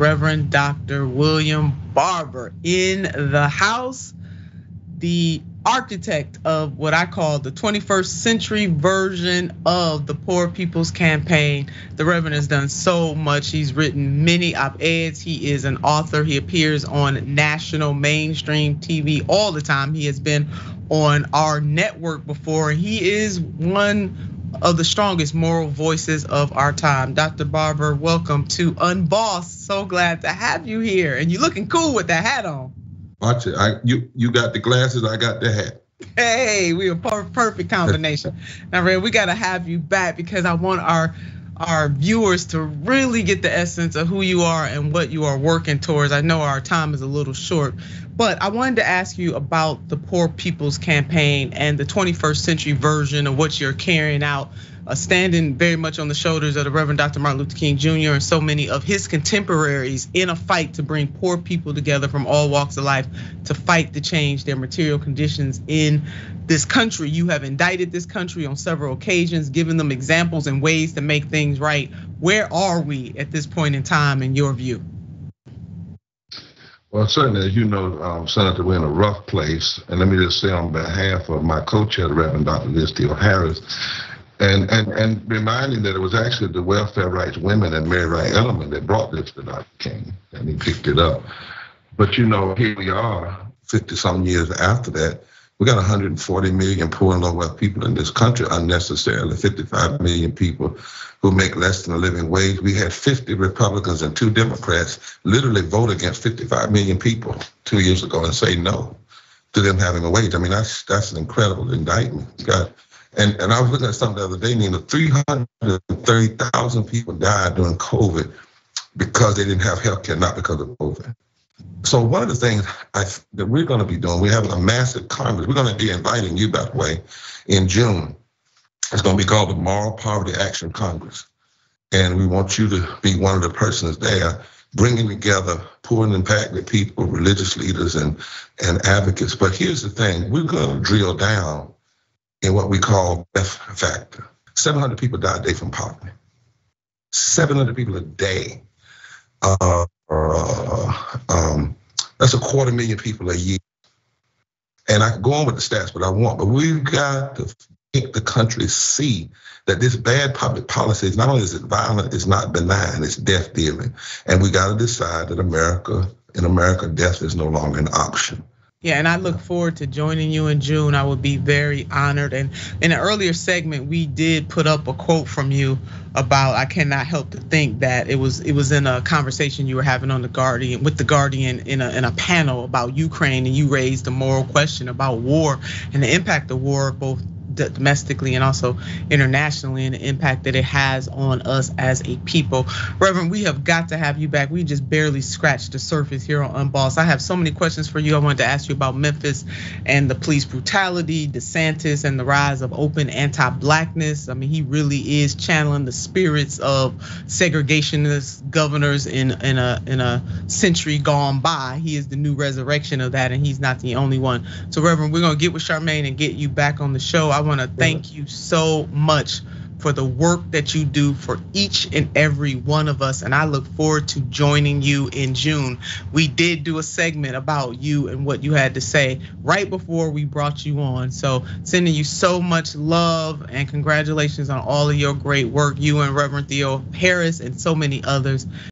Reverend Dr. William Barber in the house, the architect of what I call the 21st century version of the Poor People's Campaign. The Reverend has done so much. He's written many op-eds. He is an author. He appears on national mainstream TV all the time. He has been on our network before. He is one of the strongest moral voices of our time. Dr. Barber, welcome to Unbossed. So glad to have you here. And you're looking cool with that hat on. Watch it. You got the glasses, I got the hat. Hey, we a perfect combination. Now, Red, we gotta have you back because I want our viewers to really get the essence of who you are and what you are working towards. I know our time is a little short, but I wanted to ask you about the Poor People's Campaign and the 21st century version of what you're carrying out, standing very much on the shoulders of the Reverend Dr. Martin Luther King Jr. and so many of his contemporaries in a fight to bring poor people together from all walks of life to fight to change their material conditions in this country. You have indicted this country on several occasions, given them examples and ways to make things right. Where are we at this point in time in your view? Well, certainly, as you know, Senator, we're in a rough place. And let me just say on behalf of my co-chair, the Reverend Dr. Liz Steele Harris, and reminding that it was actually the welfare rights women and Mary Wright Edelman that brought this to Dr. King, and he picked it up. But you know, here we are, 50-some years after that. We got 140 million poor and low-wealth people in this country unnecessarily, 55 million people who make less than a living wage. We had 50 Republicans and 2 Democrats literally vote against 55 million people 2 years ago and say no to them having a wage. I mean, that's an incredible indictment. And I was looking at something the other day, Nina, 330,000 people died during COVID because they didn't have health care, not because of COVID. So one of the things that we're gonna be doing, we're having a massive conference. We're gonna be inviting you, by the way, in June. It's gonna be called the Moral Poverty Action Congress. And we want you to be one of the persons there, bringing together poor and impacted people, religious leaders and advocates. But here's the thing, we're gonna drill down in what we call death factor. 700 people die a day from poverty. 700 people a day. That's 250,000 people a year. And I could go on with the stats, but we've got to make the country see that this bad public policy is not only is it violent, it's not benign, it's death dealing. And we got to decide that in America, death is no longer an option. Yeah, and I look forward to joining you in June. I would be very honored. And in an earlier segment, we did put up a quote from you about, I cannot help to think that it was in a conversation you were having on the Guardian with the Guardian in a panel about Ukraine, and you raised a moral question about war and the impact of war, both domestically and also internationally, and the impact that it has on us as a people. Reverend, we have got to have you back. We just barely scratched the surface here on Unbossed. I have so many questions for you. I wanted to ask you about Memphis and the police brutality, DeSantis and the rise of open anti-blackness. I mean, he really is channeling the spirits of segregationist governors in a century gone by. He is the new resurrection of that, and he's not the only one. So Reverend, we're gonna get with Charmaine and get you back on the show. I want to thank you so much for the work that you do for each and every one of us, and I look forward to joining you in June. We did do a segment about you and what you had to say right before we brought you on. So sending you so much love and congratulations on all of your great work, you and Reverend Theo Harris and so many others.